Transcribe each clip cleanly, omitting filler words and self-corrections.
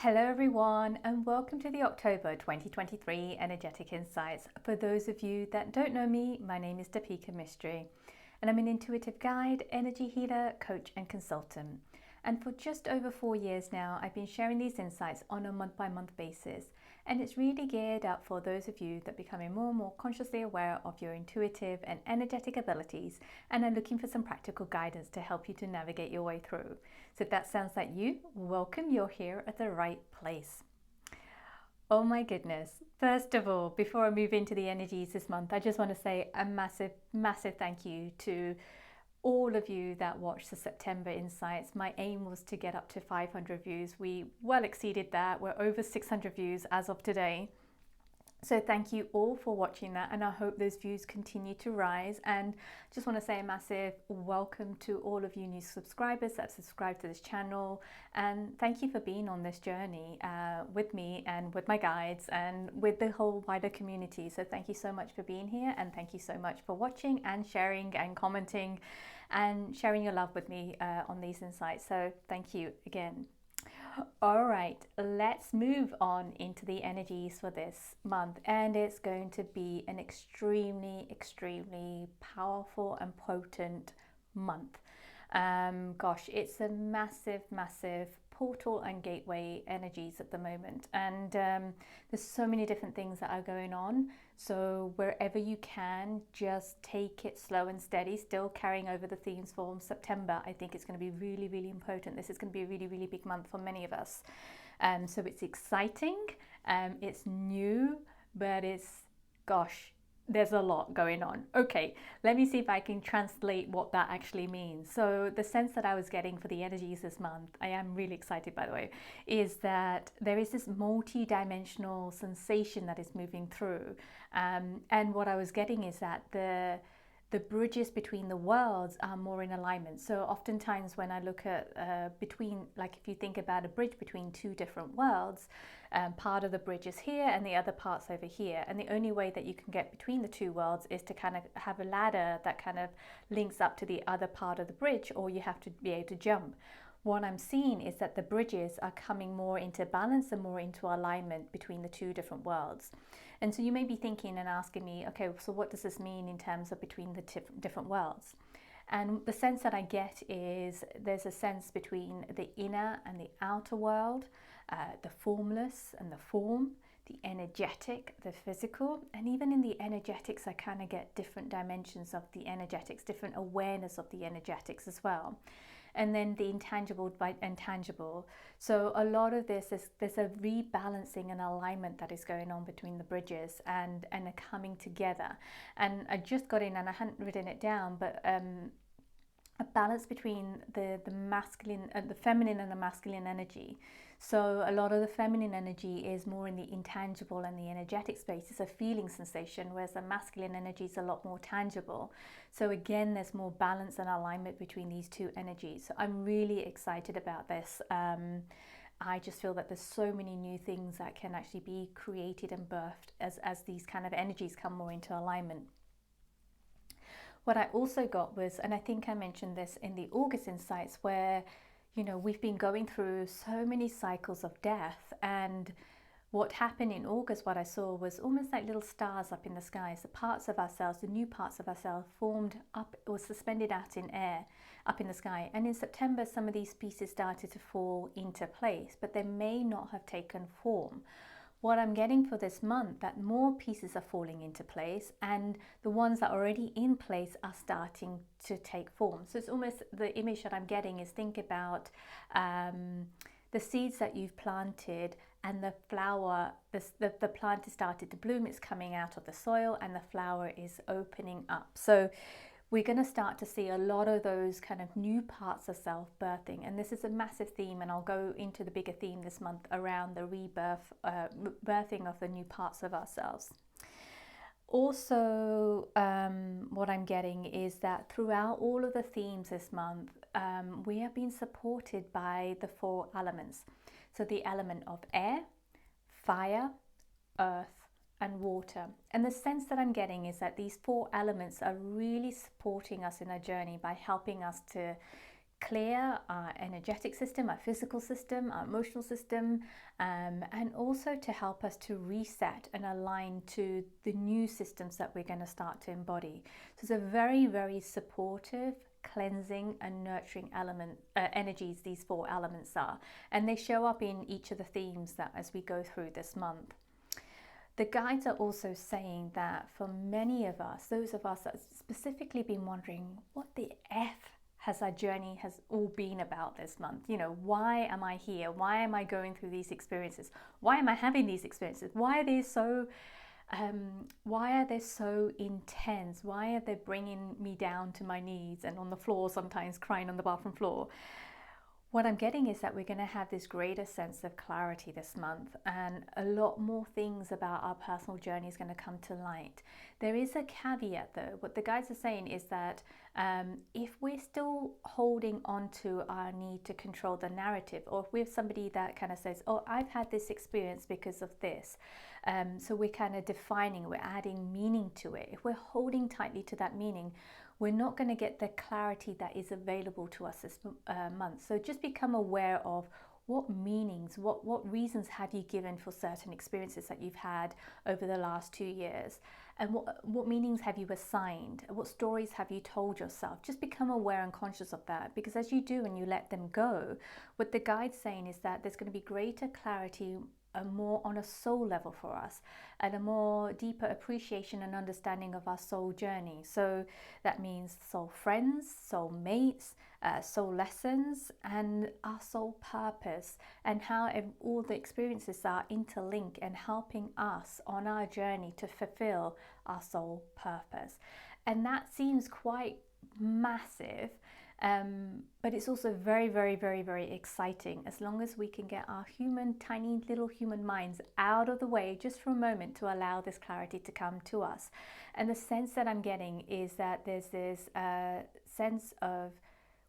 Hello everyone and welcome to the October 2023 Energetic Insights. For those of you that don't know me, my name is Depika Mystery and I'm an intuitive guide, energy healer, coach and consultant. And for just over 4 years now, I've been sharing these insights on a month-by-month basis. And it's really geared up for those of you that are becoming more and more consciously aware of your intuitive and energetic abilities and are looking for some practical guidance to help you to navigate your way through. So if that sounds like you, welcome, you're here at the right place. Oh my goodness. First of all, before I move into the energies this month, I just want to say a massive, massive thank you to all of you that watched the September Insights. My aim was to get up to 500 views. We well exceeded that. We're over 600 views as of today. So thank you all for watching that, and I hope those views continue to rise. And just want to say a massive welcome to all of you new subscribers that have subscribed to this channel, and thank you for being on this journey with me and with my guides and with the whole wider community. So thank you so much for being here, and thank you so much for watching and sharing and commenting and sharing your love with me on these insights. So thank you again. All right, let's move on into the energies for this month, and it's going to be an extremely powerful and potent month. Gosh, it's a massive portal and gateway energies at the moment, and there's so many different things that are going on. So wherever you can, just take it slow and steady, still carrying over the themes from September. I think it's going to be really important. This is going to be a really big month for many of us. So it's exciting, it's new, but gosh, there's a lot going on. Okay, let me see if I can translate what that actually means. So the sense that I was getting for the energies this month, I am really excited by the way, is that there is this multi-dimensional sensation that is moving through. And what I was getting is that the bridges between the worlds are more in alignment. So oftentimes when I look at like if you think about a bridge between two different worlds, part of the bridge is here and the other part's over here. And the only way that you can get between the two worlds is to kind of have a ladder that kind of links up to the other part of the bridge, or you have to be able to jump. What I'm seeing is that the bridges are coming more into balance and more into alignment between the two different worlds. And so you may be thinking and asking me, okay, so what does this mean in terms of between the different worlds? And the sense that I get is there's a sense between the inner and the outer world, the formless and the form, the energetic, the physical, and even in the energetics, I kind of get different dimensions of the energetics, different awareness of the energetics as well. And then the intangible by intangible. So a lot of this is there's a rebalancing and alignment that is going on between the bridges and are coming together. And I just got in and I hadn't written it down, but a balance between the masculine, the feminine and the masculine energy. So a lot of the feminine energy is more in the intangible and the energetic space. It's a feeling sensation, whereas the masculine energy is a lot more tangible. So again, there's more balance and alignment between these two energies. So I'm really excited about this. I just feel that there's so many new things that can actually be created and birthed as these kind of energies come more into alignment. What I also got was, and I think I mentioned this in the August Insights, where we've been going through so many cycles of death, and what happened in August, what I saw was almost like little stars up in the sky. So parts of ourselves, the new parts of ourselves formed up or suspended out in air, up in the sky. And in September, some of these pieces started to fall into place, but they may not have taken form. What I'm getting for this month, that more pieces are falling into place, and the ones that are already in place are starting to take form. So it's almost the image that I'm getting is, think about the seeds that you've planted, and the flower, the plant has started to bloom, it's coming out of the soil and the flower is opening up. So we're going to start to see a lot of those kind of new parts of self-birthing. And this is a massive theme, and I'll go into the bigger theme this month around the rebirth, birthing of the new parts of ourselves. Also, what I'm getting is that throughout all of the themes this month, we are being supported by the 4 elements. So the element of air, fire, earth, and water. And the sense that I'm getting is that these 4 elements are really supporting us in our journey by helping us to clear our energetic system, our physical system, our emotional system, and also to help us to reset and align to the new systems that we're going to start to embody. So it's a very, very supportive, cleansing and nurturing energies these 4 elements are, and they show up in each of the themes that as we go through this month. The guides are also saying that for many of us, those of us that have specifically been wondering what the F has our journey has all been about this month. You know, why am I here? Why am I going through these experiences? Why am I having these experiences? Why are they so intense? Why are they bringing me down to my knees and on the floor, sometimes crying on the bathroom floor? What I'm getting is that we're going to have this greater sense of clarity this month, and a lot more things about our personal journey is going to come to light. There is a caveat though. What the guides are saying is that if we're still holding on to our need to control the narrative, or if we're somebody that kind of says, oh, I've had this experience because of this, so we're kind of defining, we're adding meaning to it. If we're holding tightly to that meaning, we're not going to get the clarity that is available to us this month. So just become aware of what meanings, what reasons have you given for certain experiences that you've had over the last 2 years, and what meanings have you assigned, what stories have you told yourself. Just become aware and conscious of that, because as you do and you let them go, what the guide's saying is that there's going to be greater clarity, more on a soul level for us, and a more deeper appreciation and understanding of our soul journey. So that means soul friends, soul mates, soul lessons, and our soul purpose, and how all the experiences are interlinked and helping us on our journey to fulfill our soul purpose. And that seems quite massive, but it's also very, very, very, very exciting, as long as we can get our tiny little human minds out of the way just for a moment to allow this clarity to come to us. And the sense that I'm getting is that there's this sense of,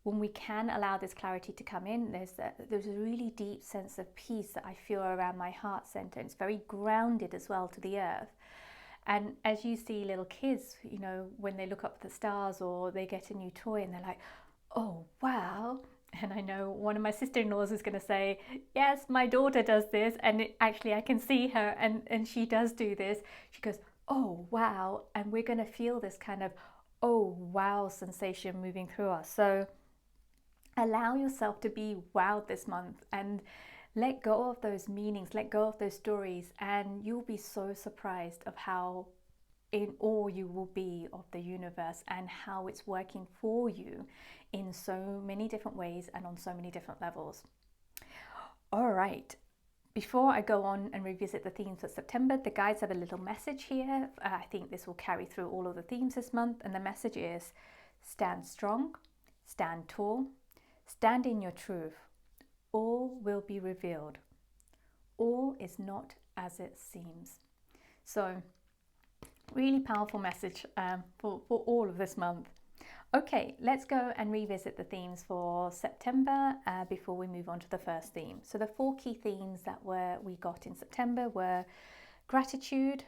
when we can allow this clarity to come in, there's a really deep sense of peace that I feel around my heart center. It's very grounded as well to the earth. And as you see little kids, you know, when they look up at the stars or they get a new toy and they're like, oh, wow. And I know one of my sister-in-laws is going to say, yes, my daughter does this. And actually, I can see her and she does do this. She goes, oh, wow. And we're going to feel this kind of, oh, wow sensation moving through us. So allow yourself to be wowed this month and let go of those meanings, let go of those stories, and you'll be so surprised of how in awe you will be of the universe and how it's working for you in so many different ways and on so many different levels. All right. Before I go on and revisit the themes for September, the guides have a little message here. I think this will carry through all of the themes this month. And the message is: stand strong, stand tall, stand in your truth. All will be revealed. All is not as it seems. So, really powerful message for all of this month. Okay, let's go and revisit the themes for September before we move on to the first theme. So the 4 key themes that we got in September were gratitude.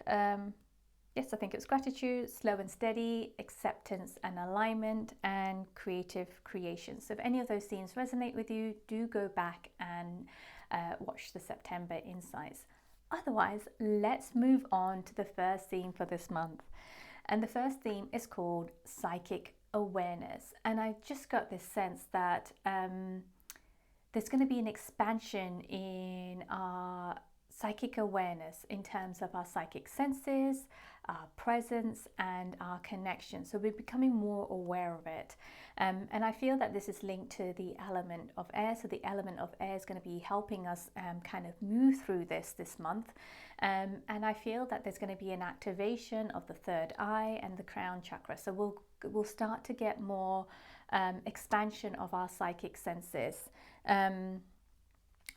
Yes, I think it was gratitude, slow and steady, acceptance and alignment, and creative creation. So if any of those themes resonate with you, do go back and watch the September insights. Otherwise, let's move on to the first theme for this month. And the first theme is called psychic awareness. And I just got this sense that there's going to be an expansion in our psychic awareness in terms of our psychic senses, our presence, and our connection. So we're becoming more aware of it. And I feel that this is linked to the element of air. So the element of air is going to be helping us kind of move through this month. And I feel that there's going to be an activation of the third eye and the crown chakra. So we'll start to get more expansion of our psychic senses.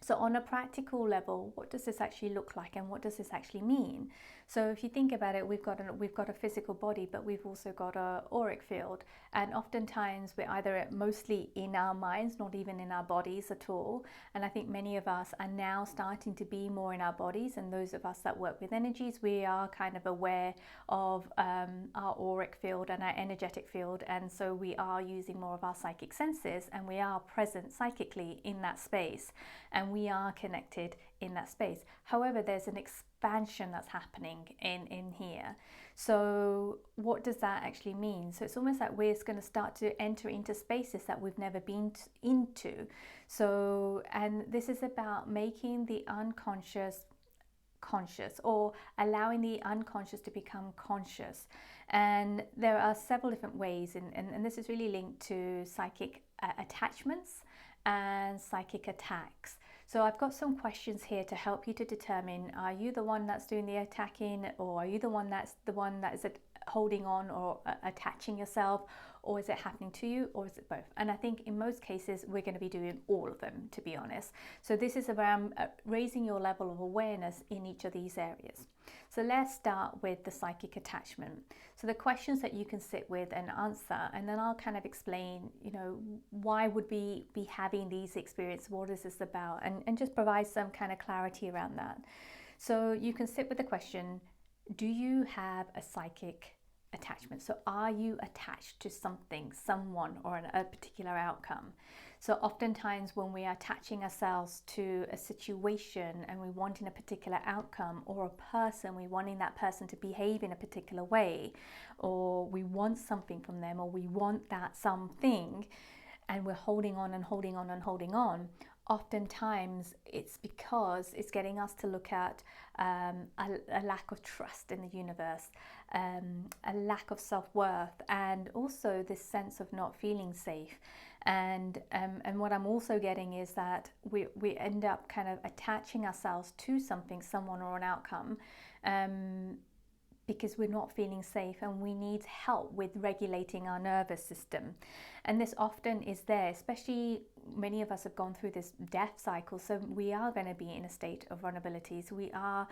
So on a practical level, what does this actually look like, and what does this actually mean? So if you think about it, we've got a physical body, but we've also got a auric field, and oftentimes we're either mostly in our minds, not even in our bodies at all. And I think many of us are now starting to be more in our bodies, and those of us that work with energies, we are kind of aware of our auric field and our energetic field, and so we are using more of our psychic senses, and we are present psychically in that space, and we are connected in that space. However, there's an expansion that's happening in here. So what does that actually mean? So it's almost like we're going to start to enter into spaces that we've never been into. So, and this is about making the unconscious conscious, or allowing the unconscious to become conscious. And there are several different ways, and this is really linked to psychic attachments and psychic attacks. So I've got some questions here to help you to determine, are you the one that's doing the attacking, or are you the one that is holding on or attaching yourself, or is it happening to you, or is it both? And I think in most cases we're going to be doing all of them, to be honest. So this is about raising your level of awareness in each of these areas. So let's start with the psychic attachment. So the questions that you can sit with and answer, and then I'll kind of explain, why would we be having these experiences, what is this about, and just provide some kind of clarity around that. So you can sit with the question, do you have a psychic attachment? So are you attached to something, someone, or a particular outcome? So oftentimes when we are attaching ourselves to a situation and we wanting a particular outcome, or a person, we wanting that person to behave in a particular way, or we want something from them, or we want that something, and we're holding on and holding on and holding on, oftentimes it's because it's getting us to look at a lack of trust in the universe, a lack of self-worth, and also this sense of not feeling safe. And what I'm also getting is that we end up kind of attaching ourselves to something, someone, or an outcome, because we're not feeling safe, and we need help with regulating our nervous system. And this often is there, especially many of us have gone through this death cycle, so we are going to be in a state of vulnerability. So we are,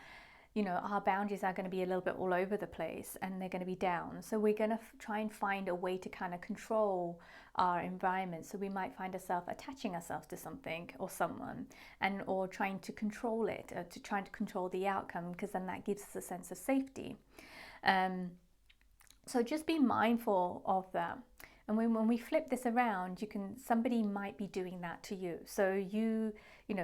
our boundaries are going to be a little bit all over the place, and they're going to be down. So we're going to try and find a way to kind of control our environment. So we might find ourselves attaching ourselves to something or someone, or trying to control it, or to trying to control the outcome, because then that gives us a sense of safety. So just be mindful of that. And when we flip this around, somebody might be doing that to you. So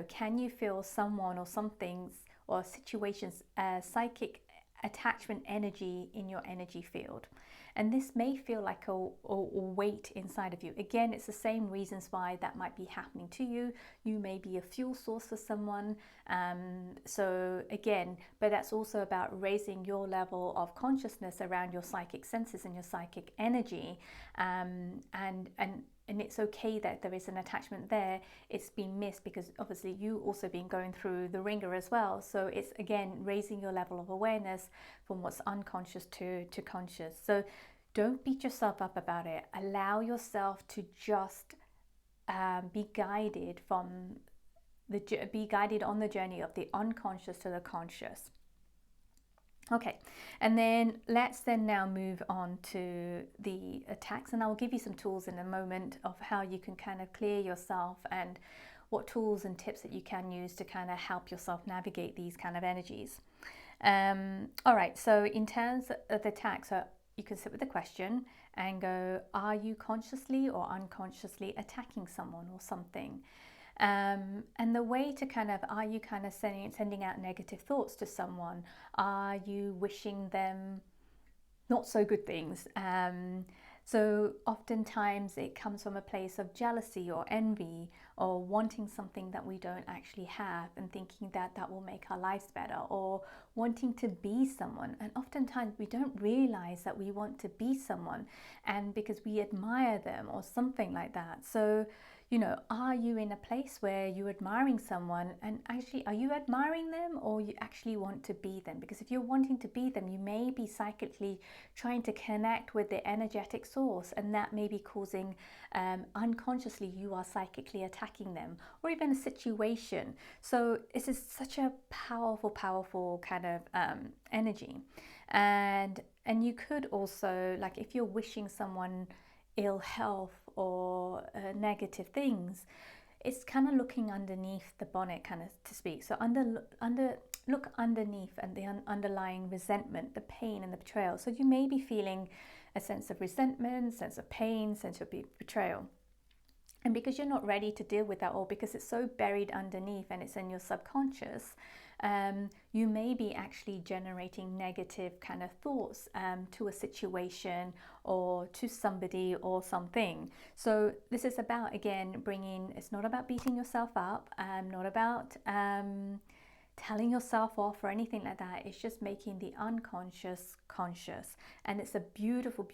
can you feel someone or something's or situations psychic attachment energy in your energy field? And this may feel like a weight inside of you. Again, it's the same reasons why that might be happening to you. You may be a fuel source for someone. So again, but that's also about raising your level of consciousness around your psychic senses and your psychic energy. And it's okay that there is an attachment there. It's been missed because obviously you also been going through the ringer as well. So it's again raising your level of awareness from what's unconscious to conscious. So don't beat yourself up about it. Allow yourself to just be guided on the journey of the unconscious to the conscious. Okay, and then let's now move on to the attacks, and I'll give you some tools in a moment of how you can kind of clear yourself, and what tools and tips that you can use to kind of help yourself navigate these kind of energies. All right, so in terms of the attacks, so you can sit with the question and go, are you consciously or unconsciously attacking someone or something? And the way to are you kind of sending out negative thoughts to someone? Are you wishing them not so good things? So oftentimes it comes from a place of jealousy or envy, or wanting something that we don't actually have and thinking that that will make our lives better, or wanting to be someone. And oftentimes we don't realize that we want to be someone, and because we admire them or something like that. So you know, are you in a place where you're admiring someone, and actually are you admiring them, or you actually want to be them? Because if you're wanting to be them, you may be psychically trying to connect with the energetic source, and that may be causing unconsciously you are psychically attacking them, or even a situation. So this is such a powerful kind of energy. And you could also, like, if you're wishing someone ill health or negative things, it's kind of looking underneath the bonnet, kind of to speak. So look underneath, and the underlying resentment, the pain and the betrayal. So you may be feeling a sense of resentment, sense of pain, sense of betrayal. And because you're not ready to deal with that, or because it's so buried underneath and it's in your subconscious, you may be actually generating negative kind of thoughts to a situation or to somebody or something. So this is about, again, it's not about beating yourself up, not about telling yourself off or anything like that. It's just making the unconscious conscious. And it's a beautiful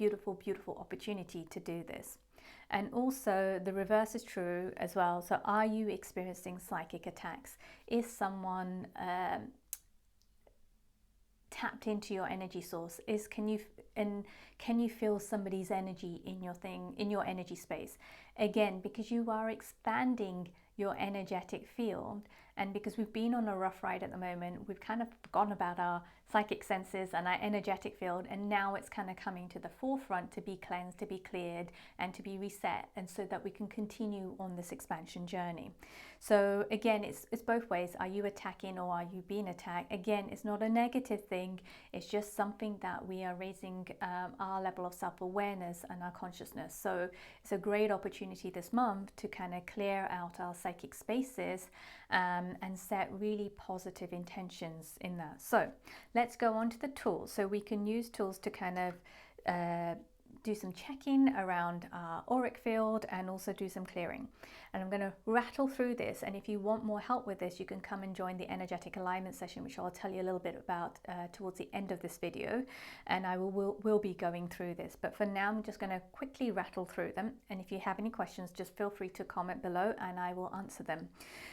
opportunity to do this. And also the reverse is true as well. So are you experiencing psychic attacks? Is someone tapped into your energy source? Can you feel somebody's energy in your energy space? Again, because you are expanding your energetic field, and because we've been on a rough ride at the moment, we've kind of forgotten about our psychic senses and our energetic field, and now it's kind of coming to the forefront to be cleansed, to be cleared, and to be reset, and so that we can continue on this expansion journey. So again, it's both ways. Are you attacking or are you being attacked? Again, it's not a negative thing. It's just something that we are raising our level of self-awareness and our consciousness. So it's a great opportunity this month to kind of clear out our psychic spaces and set really positive intentions in that. So let's go on to the tools. So we can use tools to kind of do some checking around our auric field and also do some clearing. And I'm going to rattle through this, and if you want more help with this, you can come and join the energetic alignment session, which I'll tell you a little bit about towards the end of this video, and I will be going through this. But for now, I'm just going to quickly rattle through them, and if you have any questions, just feel free to comment below and I will answer them.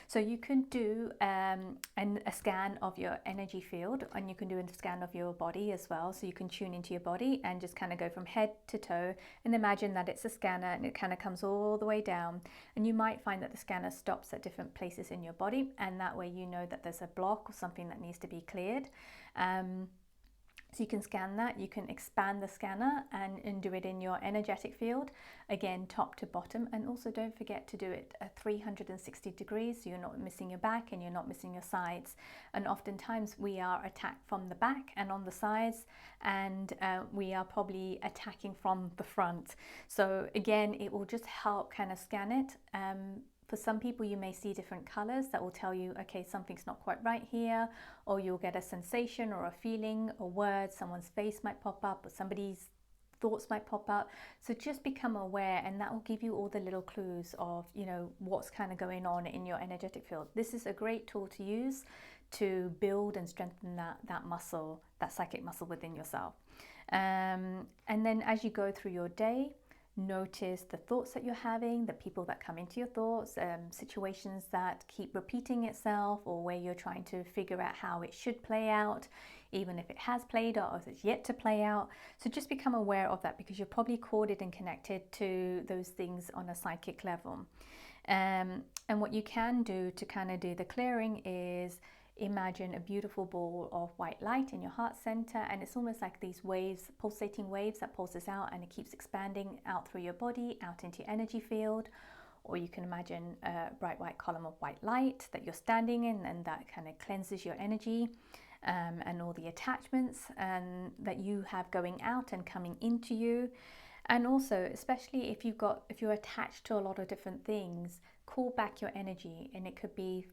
So you can do a scan of your energy field, and you can do a scan of your body as well. So you can tune into your body and just kind of go from head to toe and imagine that it's a scanner, and it kind of comes all the way down, and you might find that the scanner stops at different places in your body, and that way you know that there's a block or something that needs to be cleared. So you can scan that, you can expand the scanner and do it in your energetic field, again, top to bottom. And also don't forget to do it at 360 degrees, so you're not missing your back and you're not missing your sides. And oftentimes we are attacked from the back and on the sides, and we are probably attacking from the front. So again, it will just help kind of scan it. For some people, you may see different colors that will tell you, okay, something's not quite right here, or you'll get a sensation or a feeling, a word, someone's face might pop up, or somebody's thoughts might pop up. So just become aware, and that will give you all the little clues of, you know, what's kind of going on in your energetic field. This is a great tool to use to build and strengthen that muscle, that psychic muscle within yourself. And then as you go through your day, notice the thoughts that you're having, the people that come into your thoughts, situations that keep repeating itself, or where you're trying to figure out how it should play out, even if it has played out or if it's yet to play out. So just become aware of that, because you're probably corded and connected to those things on a psychic level. And what you can do to kind of do the clearing is imagine a beautiful ball of white light in your heart center, and it's almost like these waves, pulsating waves that pulses out, and it keeps expanding out through your body, out into your energy field. Or you can imagine a bright white column of white light that you're standing in, and that kind of cleanses your energy and all the attachments that you have going out and coming into you. And also, especially if you're attached to a lot of different things, call back your energy. And it could be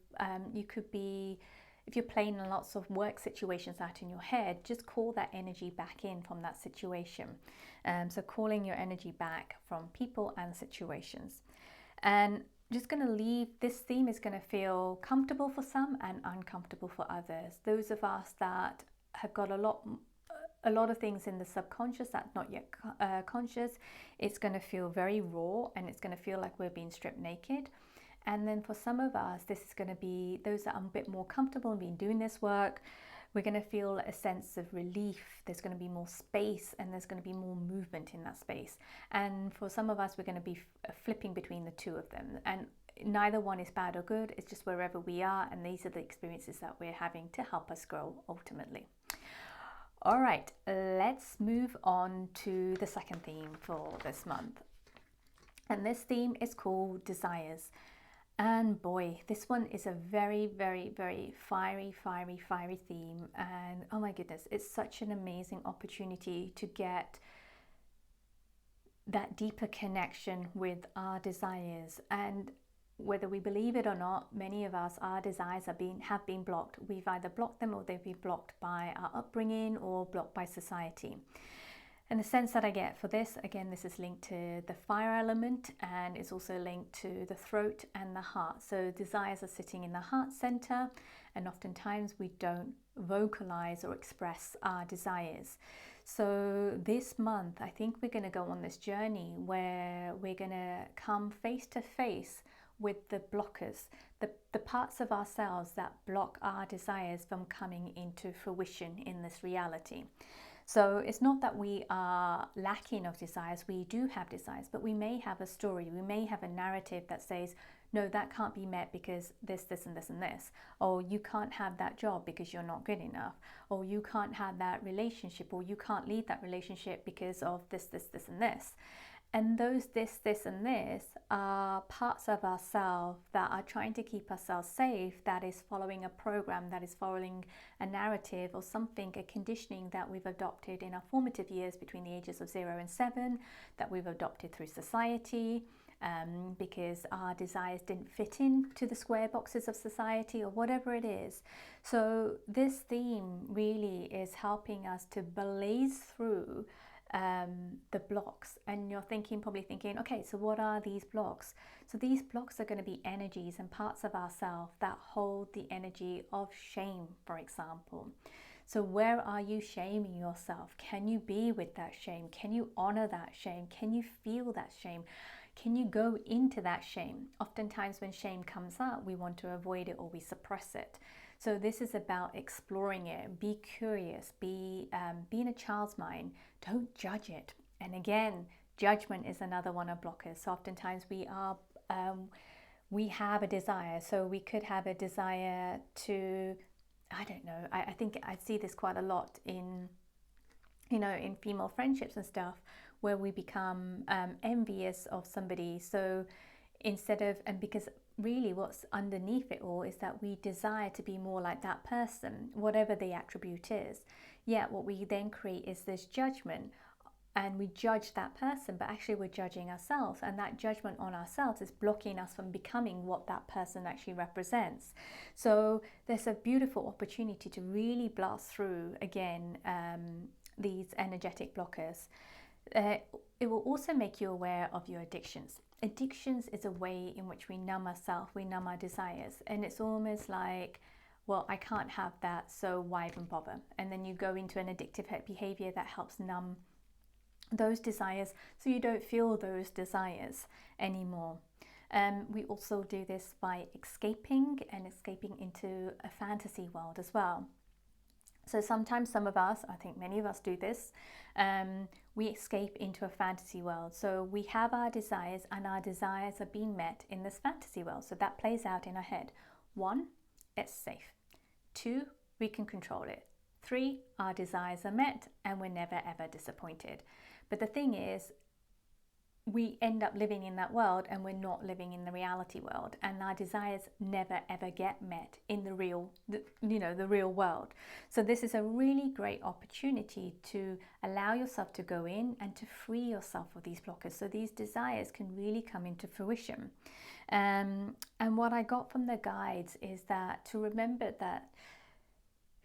if you're playing in lots of work situations out in your head, just call that energy back in from that situation. So calling your energy back from people and situations. And just going to leave, this theme is going to feel comfortable for some and uncomfortable for others. Those of us that have got a lot a lot of things in the subconscious that's not yet conscious. It's going to feel very raw, and it's going to feel like we're being stripped naked. And then for some of us, this is going to be those that are a bit more comfortable in being doing this work. We're going to feel a sense of relief. There's going to be more space, and there's going to be more movement in that space. And for some of us, we're going to be flipping between the two of them. And neither one is bad or good. It's just wherever we are, and these are the experiences that we're having to help us grow ultimately. All right, let's move on to the second theme for this month. And this theme is called desires. And boy, this one is a very, very, very fiery theme. And oh my goodness, it's such an amazing opportunity to get that deeper connection with our desires. And whether we believe it or not, many of us, our desires have been blocked. We've either blocked them, or they've been blocked by our upbringing, or blocked by society. And the sense that I get for this, again, this is linked to the fire element, and it's also linked to the throat and the heart. So desires are sitting in the heart center, and oftentimes we don't vocalize or express our desires. So this month, I think we're going to go on this journey where we're going to come face to face with the blockers, the parts of ourselves that block our desires from coming into fruition in this reality. So it's not that we are lacking of desires. We do have desires, but we may have a story. We may have a narrative that says, no, that can't be met because this, and this, and this. Or you can't have that job because you're not good enough. Or you can't have that relationship, or you can't lead that relationship because of this, and this. And those this, and this are parts of ourselves that are trying to keep ourselves safe, that is following a program, that is following a narrative or something, a conditioning that we've adopted in our formative years between the ages of 0 and 7, that we've adopted through society, because our desires didn't fit into the square boxes of society, or whatever it is. So this theme really is helping us to blaze through the blocks. And you're probably thinking, okay, so what are these blocks? So these blocks are going to be energies and parts of ourselves that hold the energy of shame, for example. So where are you shaming yourself? Can you be with that shame? Can you honor that shame? Can you feel that shame? Can you go into that shame? Oftentimes when shame comes up, we want to avoid it, or we suppress it. So this is about exploring it. Be curious, be in a child's mind. Don't judge it. And again, judgment is another one of blockers. So oftentimes we have a desire. So we could have a desire to, I don't know, I think I see this quite a lot in female friendships and stuff, where we become envious of somebody. So because really what's underneath it all is that we desire to be more like that person, whatever the attribute is. Yet what we then create is this judgment, and we judge that person, but actually we're judging ourselves, and that judgment on ourselves is blocking us from becoming what that person actually represents. So there's a beautiful opportunity to really blast through, again, these energetic blockers. It will also make you aware of your addictions. Addictions is a way in which we numb ourselves, we numb our desires, and it's almost like, well, I can't have that, so why even bother? And then you go into an addictive behavior that helps numb those desires, so you don't feel those desires anymore. We also do this by escaping into a fantasy world as well. So sometimes some of us, I think many of us do this, we escape into a fantasy world. So we have our desires, and our desires are being met in this fantasy world. So that plays out in our head. 1, it's safe. 2, we can control it. 3, our desires are met and we're never ever disappointed. But the thing is, we end up living in that world and we're not living in the reality world, and our desires never ever get met in the real world. So this is a really great opportunity to allow yourself to go in and to free yourself of these blockers, so these desires can really come into fruition. And what I got from the guides is that to remember that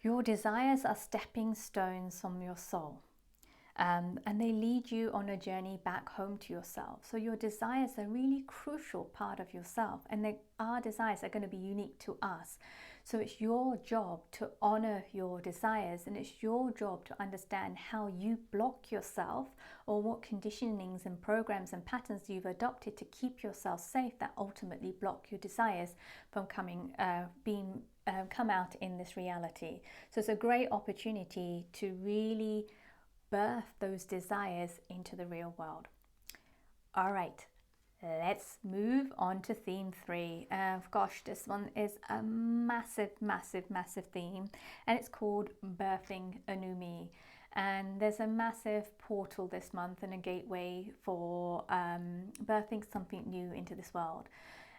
your desires are stepping stones from your soul. And they lead you on a journey back home to yourself. So your desires are a really crucial part of yourself, and our desires are going to be unique to us. So it's your job to honor your desires, and it's your job to understand how you block yourself, or what conditionings and programs and patterns you've adopted to keep yourself safe that ultimately block your desires from come out in this reality. So it's a great opportunity to really birth those desires into the real world. All right, let's move on to theme 3. Gosh, this one is a massive, massive, massive theme, and it's called Birthing Anoume. And there's a massive portal this month and a gateway for birthing something new into this world.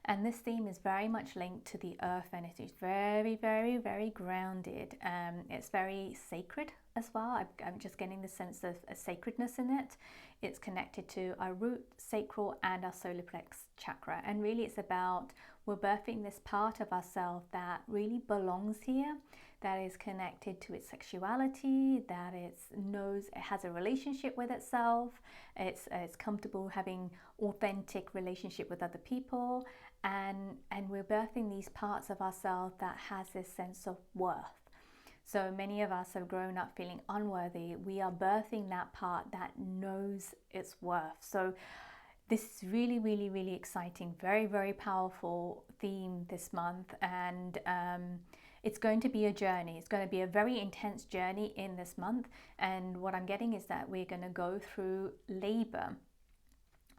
And this theme is very much linked to the earth energy. It's very, very, very grounded. It's very sacred as well. I'm just getting the sense of a sacredness in it. It's connected to our root, sacral, and our solar plex chakra. And really it's about, we're birthing this part of ourselves that really belongs here, that is connected to its sexuality, that it knows it has a relationship with itself, it's comfortable having authentic relationship with other people, and we're birthing these parts of ourselves that has this sense of worth. So many of us have grown up feeling unworthy. We are birthing that part that knows its worth. So this is really, really, really exciting, very, very powerful theme this month, and it's going to be a journey. It's going to be a very intense journey in this month, and what I'm getting is that we're going to go through labor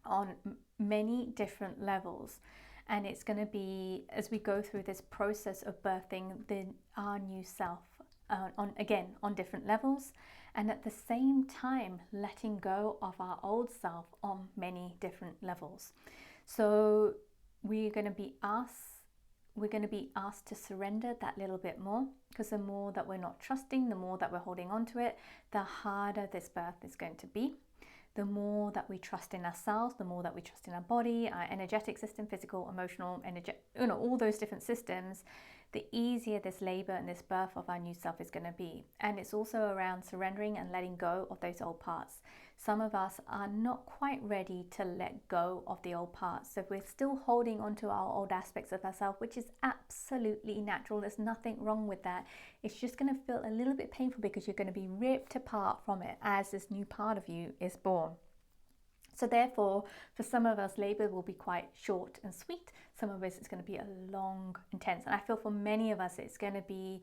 on many different levels, and it's going to be, as we go through this process of birthing our new self, on different levels, and at the same time letting go of our old self on many different levels. So we're going to be asked to surrender that little bit more, because the more that we're not trusting, the more that we're holding on to it, the harder this birth is going to be. The more that we trust in ourselves, the more that we trust in our body, our energetic system, physical, emotional, all those different systems, the easier this labor and this birth of our new self is going to be. And it's also around surrendering and letting go of those old parts. Some of us are not quite ready to let go of the old parts. So we're still holding on to our old aspects of ourselves, which is absolutely natural. There's nothing wrong with that. It's just going to feel a little bit painful because you're going to be ripped apart from it as this new part of you is born. So therefore, for some of us, labor will be quite short and sweet. Some of us, it's going to be a long, intense. And I feel for many of us, it's going to be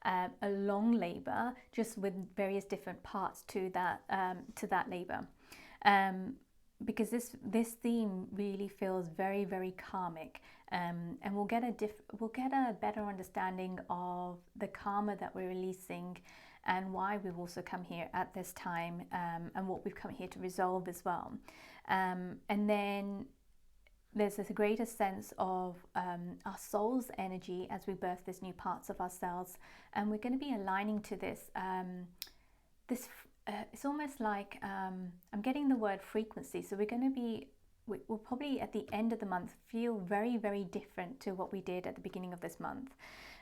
a long labor, just with various different parts to that labor. Because this theme really feels very, very karmic, and we'll get a better understanding of the karma that we're releasing, and why we've also come here at this time, and what we've come here to resolve as well. And then there's this greater sense of our soul's energy as we birth these new parts of ourselves, and we're going to be aligning to this. It's almost like I'm getting the word frequency. So we'll probably at the end of the month feel very, very different to what we did at the beginning of this month.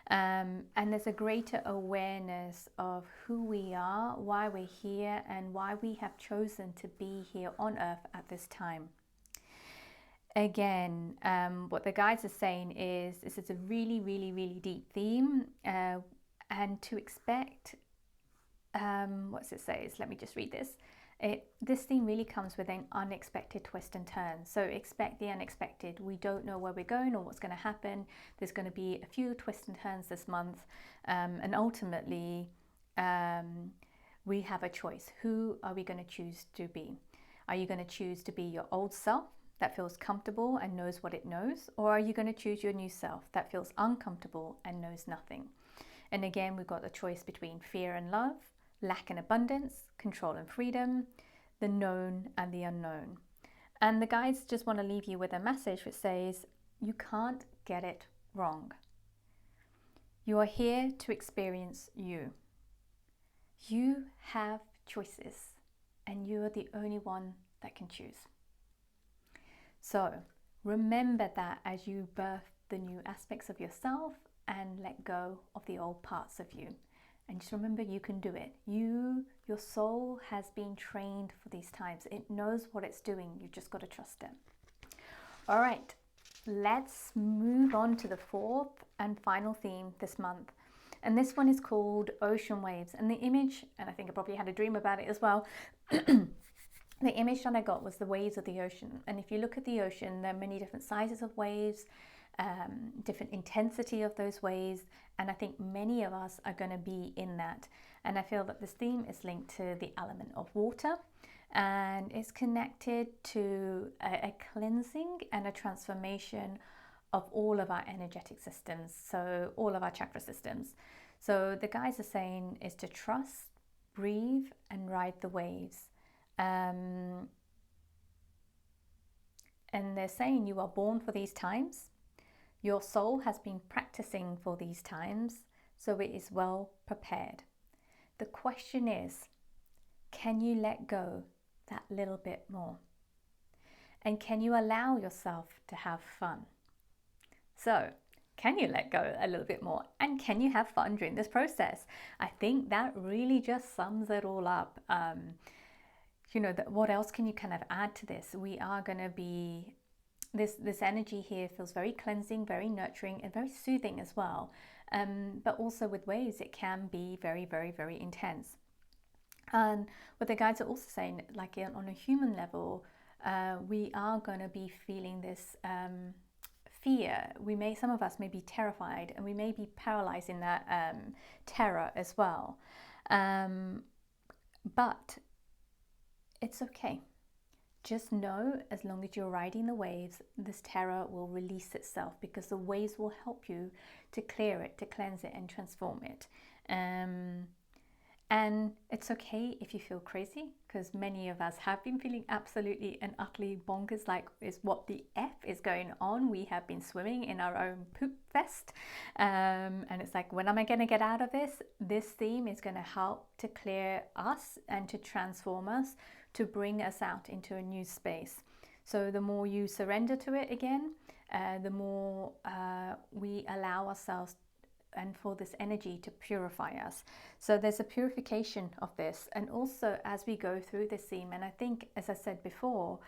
And there's a greater awareness of who we are, why we're here, and why we have chosen to be here on earth at this time. Again, what the guides are saying is this is a really, really, really deep theme, and to expect, what's it say? Let me just read this. This theme really comes with an unexpected twist and turn. So expect the unexpected. We don't know where we're going or what's going to happen. There's going to be a few twists and turns this month, and ultimately we have a choice. Who are we going to choose to be? Are you going to choose to be your old self that feels comfortable and knows what it knows, or are you going to choose your new self that feels uncomfortable and knows nothing? And again, we've got the choice between fear and love, lack and abundance, control and freedom, the known and the unknown. And the guides just want to leave you with a message which says, you can't get it wrong. You are here to experience you. You have choices, and you are the only one that can choose. So remember that as you birth the new aspects of yourself and let go of the old parts of you. And just remember, you can do it. Your soul has been trained for these times. It knows what it's doing. You've just got to trust it. All right. let's move on to the fourth and final theme this month. And this one is called Ocean Waves. And the image, and I think I probably had a dream about it as well, the image that I got was the waves of the ocean. And if you look at the ocean, there are many different sizes of waves, different intensity of those waves. And I think many of us are going to be in that. And I feel that this theme is linked to the element of water. And it's connected to a cleansing and a transformation of all of our energetic systems, so all of our chakra systems. So the guys are saying is to trust, breathe, and ride the waves. And they're saying you are born for these times. Your soul has been practicing for these times, so it is well prepared. The question is, can you let go that little bit more? And can you allow yourself to have fun? So, can you let go a little bit more? And can you have fun during this process? I think that really just sums it all up. What else can you kind of add to this? We are going to be, this energy here feels very cleansing, very nurturing, and very soothing as well. But also with waves, it can be very, very, very intense. And what the guides are also saying, like on a human level, we are going to be feeling this fear. Some of us may be terrified, and we may be paralyzed in that terror as well. But it's okay. Just know, as long as you're riding the waves, this terror will release itself, because the waves will help you to clear it, to cleanse it, and transform it. And it's okay if you feel crazy, because many of us have been feeling absolutely and utterly bonkers, like is what the F is going on. We have been swimming in our own poop fest. And it's like, when am I going to get out of this? This theme is going to help to clear us and to transform us, to bring us out into a new space. So the more you surrender to it again, the more we allow ourselves and for this energy to purify us. So there's a purification of this. And also as we go through this theme, and I think, as I said before,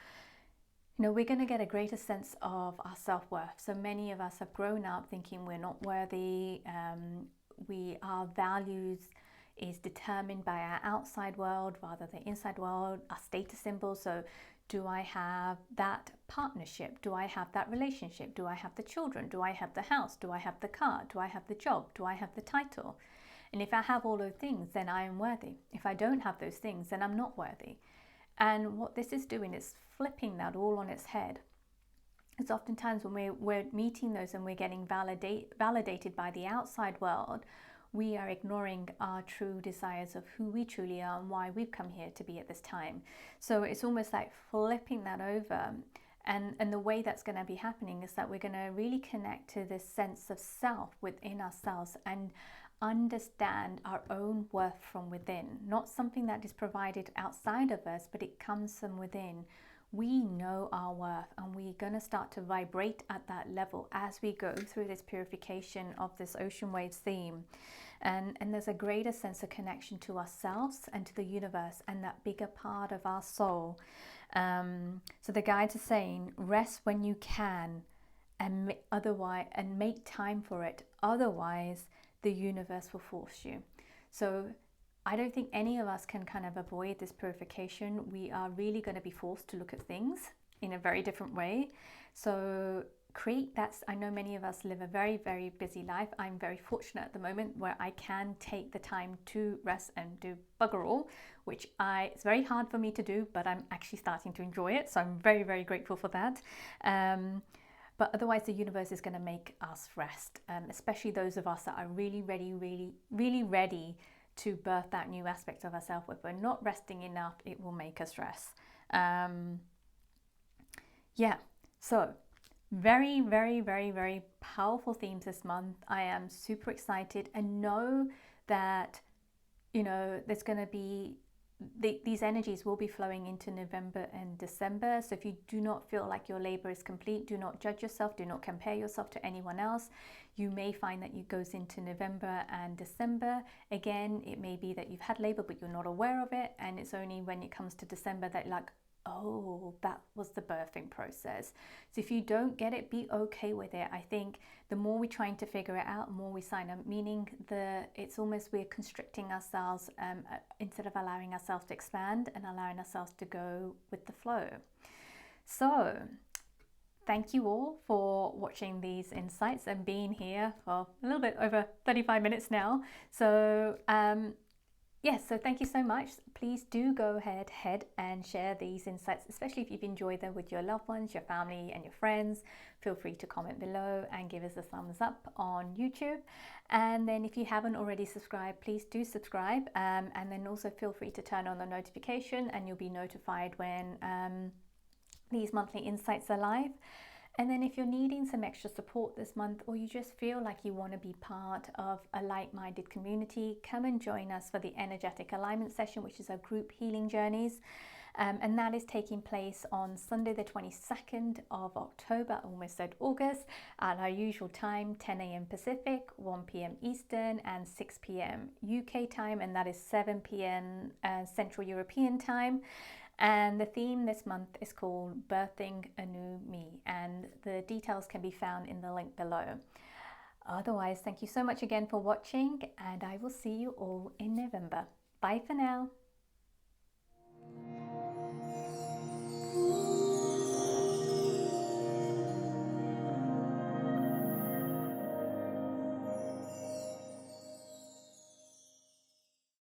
we're going to get a greater sense of our self-worth. So many of us have grown up thinking we're not worthy. Our values is determined by our outside world rather than inside world, our status symbols. So do I have that partnership? Do I have that relationship? Do I have the children? Do I have the house? Do I have the car? Do I have the job? Do I have the title? And if I have all those things, then I am worthy. If I don't have those things, then I'm not worthy. And what this is doing is flipping that all on its head. It's oftentimes when we're meeting those and we're getting validated by the outside world, we are ignoring our true desires of who we truly are and why we've come here to be at this time. So it's almost like flipping that over. And the way that's going to be happening is that we're going to really connect to this sense of self within ourselves and understand our own worth from within. Not something that is provided outside of us, but it comes from within. We know our worth, and we're going to start to vibrate at that level as we go through this purification of this ocean waves theme. And there's a greater sense of connection to ourselves and to the universe and that bigger part of our soul. So the guides are saying, rest when you can, and make time for it. Otherwise, the universe will force you. So I don't think any of us can kind of avoid this purification. We are really going to be forced to look at things in a very different way. So I know many of us live a very, very busy life. I'm very fortunate at the moment where I can take the time to rest and do bugger all, which it's very hard for me to do, but I'm actually starting to enjoy it. So I'm very, very grateful for that. But otherwise, the universe is going to make us rest, especially those of us that are really ready, really, really ready to birth that new aspect of ourselves. If we're not resting enough, it will make us rest. So very, very, very, very powerful themes this month. I am super excited, and know that there's going to be these energies will be flowing into November and December. So if you do not feel like your labor is complete, do not judge yourself, do not compare yourself to anyone else. You may find that it goes into November and December. Again, it may be that you've had labor but you're not aware of it, and it's only when it comes to December that oh, that was the birthing process. So if you don't get it, be okay with it. I think the more we're trying to figure it out, the more we sign up, meaning it's almost we're constricting ourselves instead of allowing ourselves to expand and allowing ourselves to go with the flow. So thank you all for watching these insights and being here for a little bit over 35 minutes now. So yes, so thank you so much. Please do go ahead and share these insights, especially if you've enjoyed them with your loved ones, your family and your friends. Feel free to comment below and give us a thumbs up on YouTube. And then if you haven't already subscribed, please do subscribe. And then also feel free to turn on the notification and you'll be notified when these monthly insights are live. And then if you're needing some extra support this month, or you just feel like you want to be part of a like-minded community, come and join us for the energetic alignment session, which is our group healing journeys. And that is taking place on Sunday the 22nd of October, almost said August, at our usual time, 10 a.m. Pacific, 1 p.m. Eastern and 6 p.m. UK time, and that is 7 p.m. Central European time. And the theme this month is called Birthing Anoume, and the details can be found in the link below. Otherwise, thank you so much again for watching, and I will see you all in November. Bye for now.